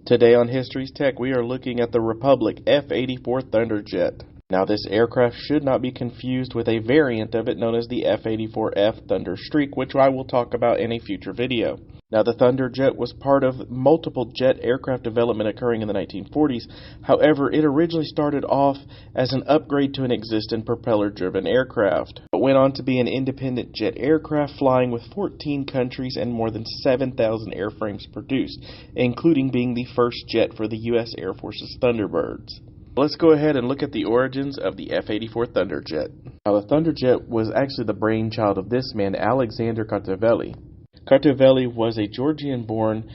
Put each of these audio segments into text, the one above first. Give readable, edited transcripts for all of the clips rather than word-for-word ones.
Today on History's Tech, we are looking at the Republic F-84 Thunderjet. Now, this aircraft should not be confused with a variant of it known as the F-84F Thunderstreak, which I will talk about in a future video. Now, the Thunderjet was part of multiple jet aircraft development occurring in the 1940s. However, it originally started off as an upgrade to an existing propeller-driven aircraft, but went on to be an independent jet aircraft flying with 14 countries and more than 7,000 airframes produced, including being the first jet for the U.S. Air Force's Thunderbirds. Let's go ahead and look at the origins of the F-84 Thunderjet. Now, the Thunderjet was actually the brainchild of this man, Alexander Kartveli. Kartveli was a Georgian-born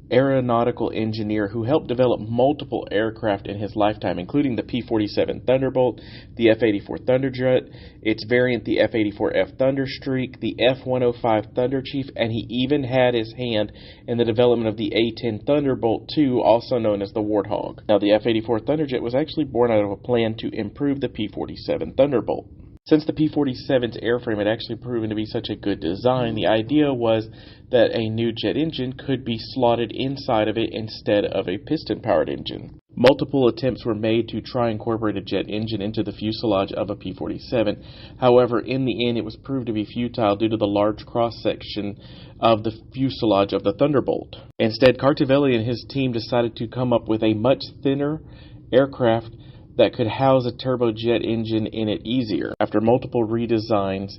aeronautical engineer who helped develop multiple aircraft in his lifetime, including the P-47 Thunderbolt, the F-84 Thunderjet, its variant the F-84F Thunderstreak, the F-105 Thunderchief, and he even had his hand in the development of the A-10 Thunderbolt II, also known as the Warthog. Now, the F-84 Thunderjet was actually born out of a plan to improve the P-47 Thunderbolt. Since the P-47's airframe had actually proven to be such a good design, the idea was that a new jet engine could be slotted inside of it instead of a piston-powered engine. Multiple attempts were made to try and incorporate a jet engine into the fuselage of a P-47. However, in the end, it was proved to be futile due to the large cross-section of the fuselage of the Thunderbolt. Instead, Kartveli and his team decided to come up with a much thinner aircraft that could house a turbojet engine in it easier. After multiple redesigns,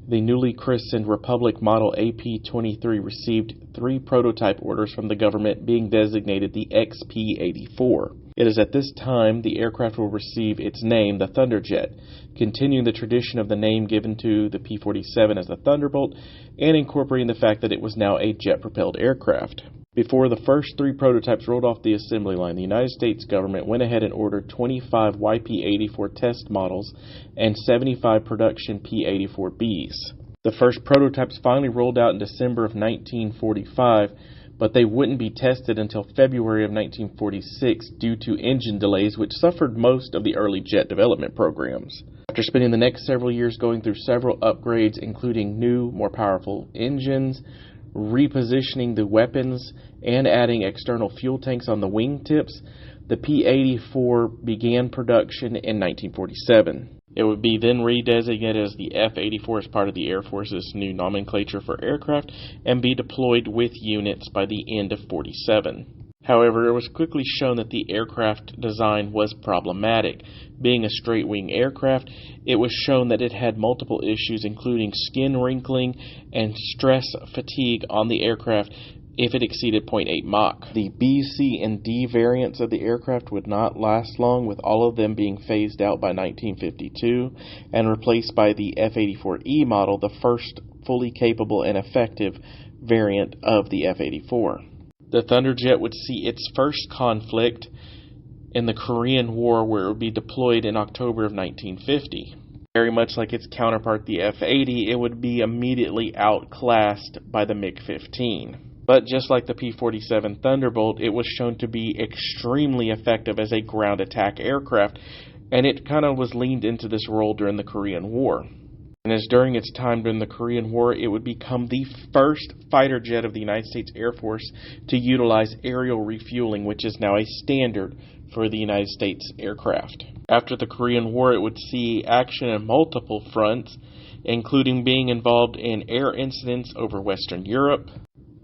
the newly christened Republic Model AP-23 received 3 prototype orders from the government, being designated the XP-84. It is at this time the aircraft will receive its name, the Thunderjet, continuing the tradition of the name given to the P-47 as the Thunderbolt, and incorporating the fact that it was now a jet-propelled aircraft. Before the first 3 prototypes rolled off the assembly line, the United States government went ahead and ordered 25 YP-84 test models and 75 production P-84Bs. The first prototypes finally rolled out in December of 1945, but they wouldn't be tested until February of 1946 due to engine delays, which suffered most of the early jet development programs. After spending the next several years going through several upgrades, including new, more powerful engines, repositioning the weapons, and adding external fuel tanks on the wingtips, the P-84 began production in 1947. It would be then redesignated as the F-84 as part of the Air Force's new nomenclature for aircraft and be deployed with units by the end of 47. However, it was quickly shown that the aircraft design was problematic. Being a straight-wing aircraft, it was shown that it had multiple issues, including skin wrinkling and stress fatigue on the aircraft if it exceeded 0.8 Mach. The B, C, and D variants of the aircraft would not last long, with all of them being phased out by 1952 and replaced by the F-84E model, the first fully capable and effective variant of the F-84. The Thunderjet would see its first conflict in the Korean War, where it would be deployed in October of 1950. Very much like its counterpart, the F-80, it would be immediately outclassed by the MiG-15. But just like the P-47 Thunderbolt, it was shown to be extremely effective as a ground attack aircraft, and it kind of was leaned into this role during the Korean War. And as during its time during the Korean War, it would become the first fighter jet of the United States Air Force to utilize aerial refueling, which is now a standard for the United States aircraft. After the Korean War, it would see action on multiple fronts, including being involved in air incidents over Western Europe,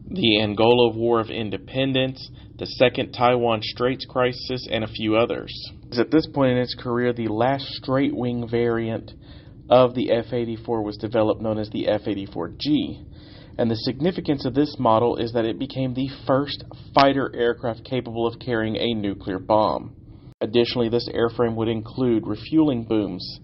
the Angola War of Independence, the Second Taiwan Straits Crisis, and a few others. At this point in its career, the last straight-wing variant of the F-84 was developed, known as the F-84G. And the significance of this model is that it became the first fighter aircraft capable of carrying a nuclear bomb. Additionally, this airframe would include refueling booms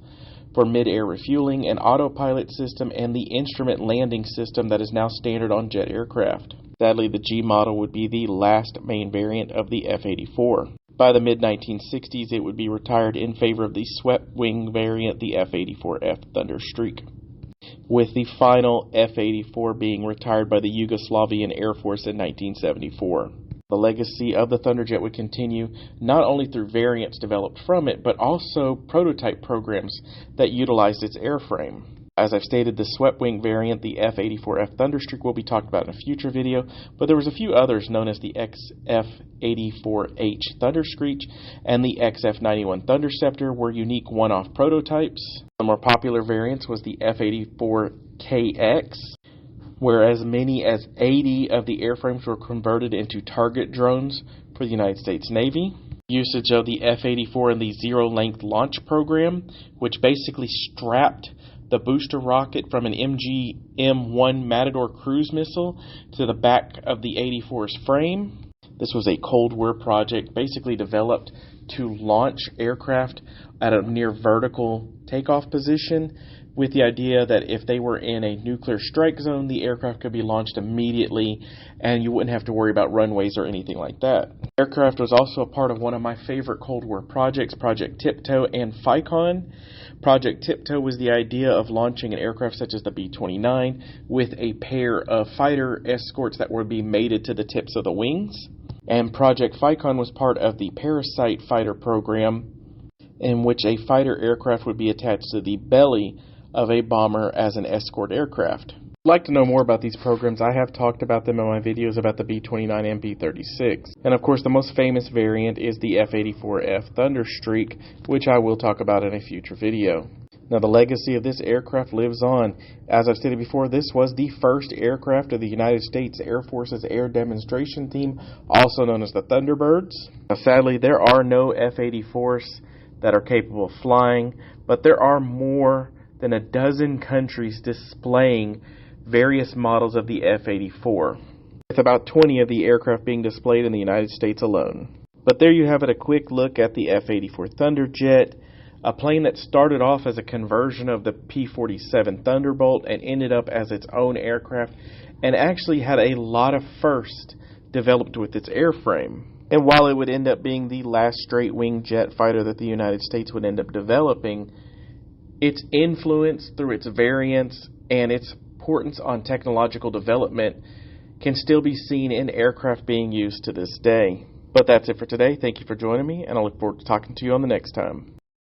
for mid-air refueling, an autopilot system, and the instrument landing system that is now standard on jet aircraft. Sadly, the G model would be the last main variant of the F-84. By the mid-1960s, it would be retired in favor of the swept-wing variant, the F-84F Thunderstreak, with the final F-84 being retired by the Yugoslavian Air Force in 1974. The legacy of the Thunderjet would continue not only through variants developed from it, but also prototype programs that utilized its airframe. As I've stated, the swept-wing variant, the F-84F Thunderstreak, will be talked about in a future video, but there was a few others known as the XF-84H Thunderscreech and the XF-91 Thunderceptor were unique one-off prototypes. The more popular variants was the F-84KX, where as many as 80 of the airframes were converted into target drones for the United States Navy. Usage of the F-84 in the zero-length launch program, which basically strapped the booster rocket from an MGM-1 Matador cruise missile to the back of the 84's frame. This was a Cold War project basically developed to launch aircraft at a near vertical takeoff position, with the idea that if they were in a nuclear strike zone, the aircraft could be launched immediately and you wouldn't have to worry about runways or anything like that. Aircraft was also a part of one of my favorite Cold War projects, Project Tiptoe and FICON. Project Tiptoe was the idea of launching an aircraft such as the B-29 with a pair of fighter escorts that would be mated to the tips of the wings. And Project FICON was part of the Parasite fighter program, in which a fighter aircraft would be attached to the belly of a bomber as an escort aircraft. If you'd like to know more about these programs, I have talked about them in my videos about the B-29 and B-36. And of course, the most famous variant is the F-84F Thunderstreak, which I will talk about in a future video. Now, the legacy of this aircraft lives on. As I've stated before, this was the first aircraft of the United States Air Force's Air Demonstration Team, also known as the Thunderbirds. Now, sadly, there are no F-84s that are capable of flying, but there are more than a dozen countries displaying various models of the F-84, with about 20 of the aircraft being displayed in the United States alone. But there you have it, a quick look at the F-84 Thunderjet, a plane that started off as a conversion of the P-47 Thunderbolt and ended up as its own aircraft, and actually had a lot of firsts developed with its airframe. And while it would end up being the last straight-wing jet fighter that the United States would end up developing, its influence through its variants and its importance on technological development can still be seen in aircraft being used to this day. But that's it for today. Thank you for joining me, and I look forward to talking to you on the next time.